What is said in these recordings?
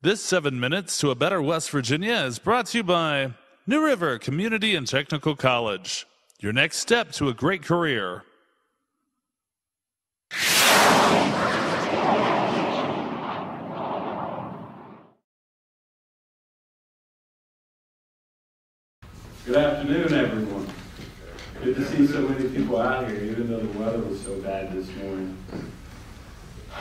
This 7 Minutes to a Better West Virginia is brought to you by New River Community and Technical College. Your next step to a great career. Good afternoon, everyone. Good to see so many people out here, even though the weather was so bad this morning.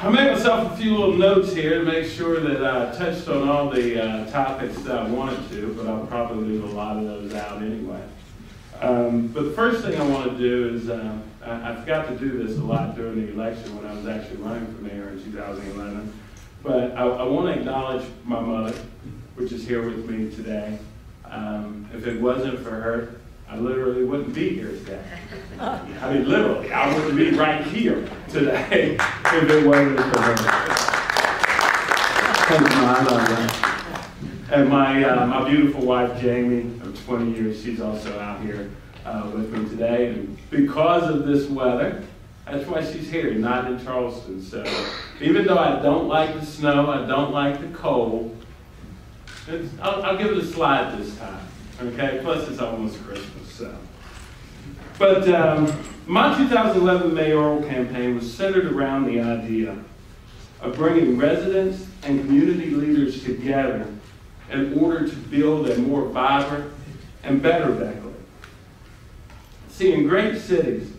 I made myself a few little notes here to make sure that I touched on all the topics that I wanted to, but I'll probably leave a lot of those out anyway. But the first thing I want to do is, I forgot to do this a lot during the election when I was actually running for mayor in 2011, but I want to acknowledge my mother, which is here with me today. If it wasn't for her, I literally wouldn't be here today. I mean, literally, I wouldn't be right here today if it wasn't for her. I love that. And my beautiful wife, Jamie, of 20 years, she's also out here with me today. And because of this weather, that's why she's here, not in Charleston. So even though I don't like the snow, I don't like the cold, I'll give it a slide this time. Okay, plus it's almost Christmas, so. But my 2011 mayoral campaign was centered around the idea of bringing residents and community leaders together in order to build a more vibrant and better Beckley. See, in great cities,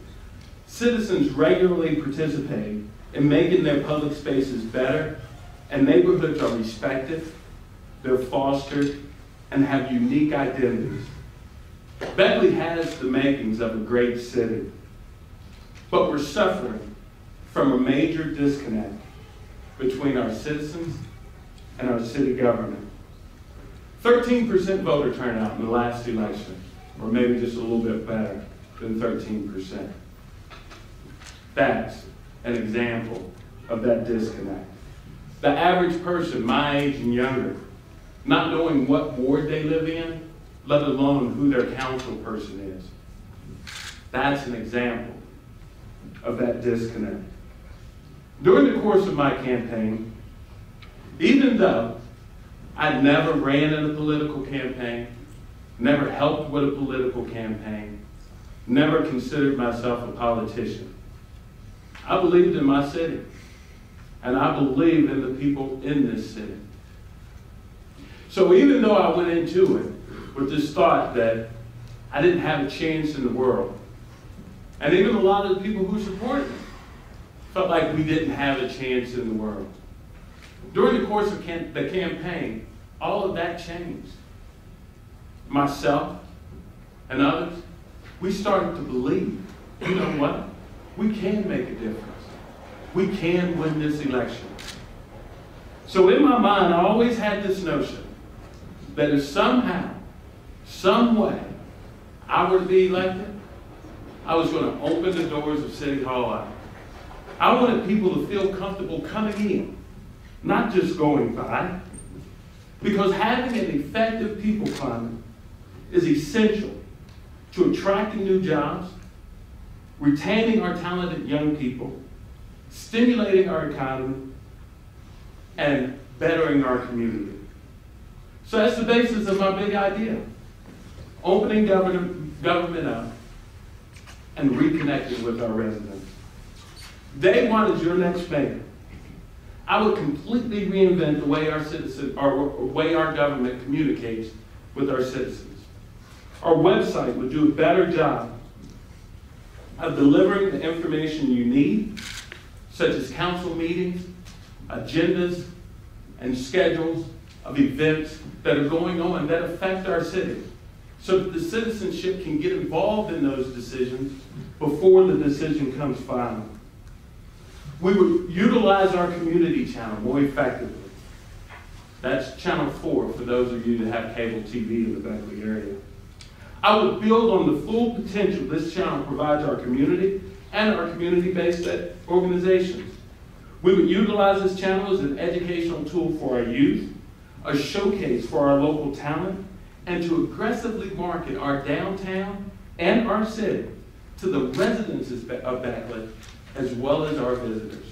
citizens regularly participate in making their public spaces better, and neighborhoods are respected, they're fostered, and have unique identities. Beckley has the makings of a great city, but we're suffering from a major disconnect between our citizens and our city government. 13% voter turnout in the last election, or maybe just a little bit better than 13%. That's an example of that disconnect. The average person, my age and younger, not knowing what ward they live in, let alone who their council person is. That's an example of that disconnect. During the course of my campaign, even though I never ran in a political campaign, never helped with a political campaign, never considered myself a politician, I believed in my city, and I believe in the people in this city. So even though I went into it with this thought that I didn't have a chance in the world, and even a lot of the people who supported me felt like we didn't have a chance in the world. During the course of the campaign, all of that changed. Myself and others, we started to believe, you know what? We can make a difference. We can win this election. So in my mind, I always had this notion that if somehow, some way, I were to be elected, I was going to open the doors of City Hall up. I wanted people to feel comfortable coming in, not just going by, because having an effective people climate is essential to attracting new jobs, retaining our talented young people, stimulating our economy, and bettering our community. So that's the basis of my big idea. Opening government up and reconnecting with our residents. Day one is your next mayor. I would completely reinvent the way our government communicates with our citizens. Our website would do a better job of delivering the information you need, such as council meetings, agendas, and schedules of events that are going on that affect our city, so that the citizenship can get involved in those decisions before the decision comes final. We would utilize our community channel more effectively. That's channel 4 for those of you that have cable TV in the Beckley area. I would build on the full potential this channel provides our community and our community-based organizations. We would utilize this channel as an educational tool for our youth, a showcase for our local talent, and to aggressively market our downtown and our city to the residents of Beckley as well as our visitors.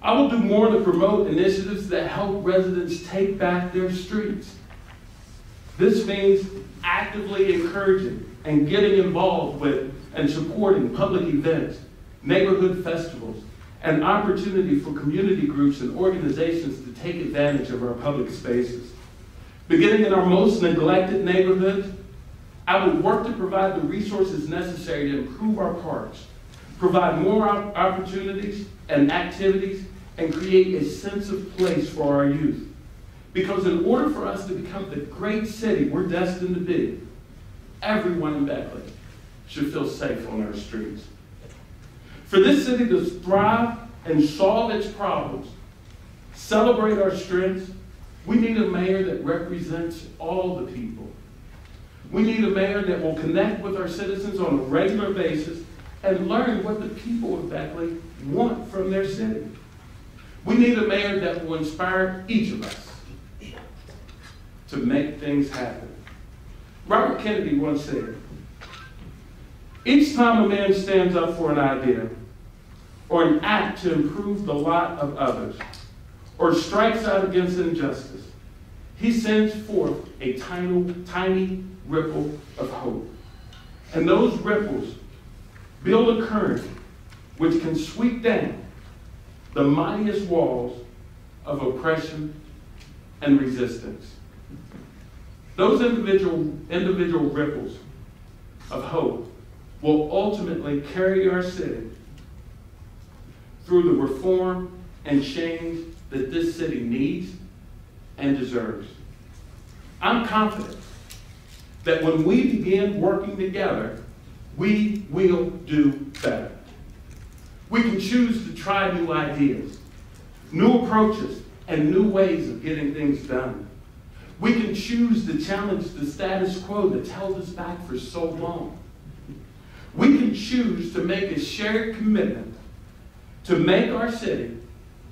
I will do more to promote initiatives that help residents take back their streets. This means actively encouraging and getting involved with and supporting public events, neighborhood festivals, and opportunity for community groups and organizations to take advantage of our public spaces. Beginning in our most neglected neighborhoods, I would work to provide the resources necessary to improve our parks, provide more opportunities and activities, and create a sense of place for our youth. Because in order for us to become the great city we're destined to be, everyone in Beckley should feel safe on our streets. For this city to thrive and solve its problems, celebrate our strengths, we need a mayor that represents all the people. We need a mayor that will connect with our citizens on a regular basis and learn what the people of Beckley want from their city. We need a mayor that will inspire each of us to make things happen. Robert Kennedy once said, "Each time a man stands up for an idea, or an act to improve the lot of others, or strikes out against injustice, he sends forth a tiny ripple of hope. And those ripples build a current which can sweep down the mightiest walls of oppression and resistance." Those individual ripples of hope will ultimately carry our city through the reform and change that this city needs and deserves. I'm confident that when we begin working together, we will do better. We can choose to try new ideas, new approaches, and new ways of getting things done. We can choose to challenge the status quo that's held us back for so long. We can choose to make a shared commitment to make our city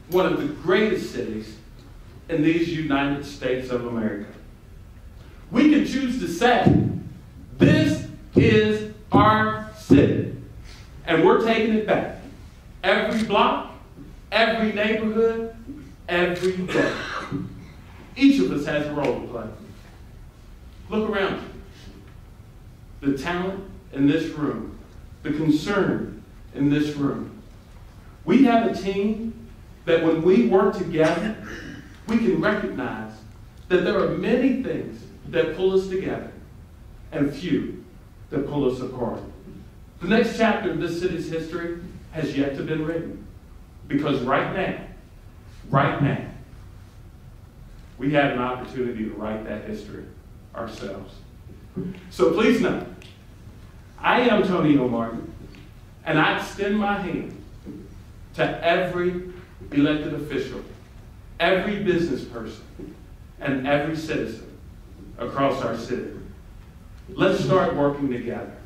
one of the greatest cities in these United States of America. We can choose to say, this is our city, and we're taking it back. Every block, every neighborhood, every day. Each of us has a role to play. Look around you. The talent in this room, the concern in this room. We have a team that when we work together, we can recognize that there are many things that pull us together and few that pull us apart. The next chapter of this city's history has yet to be written, because right now, we have an opportunity to write that history ourselves. So please know, I am Tony O. Martin, and I extend my hand to every elected official, every business person, and every citizen across our city. Let's start working together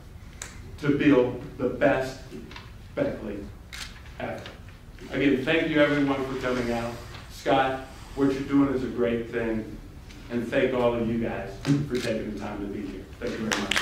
to build the best Beckley ever. Again, thank you everyone for coming out. Scott, what you're doing is a great thing, and thank all of you guys for taking the time to be here. Thank you very much.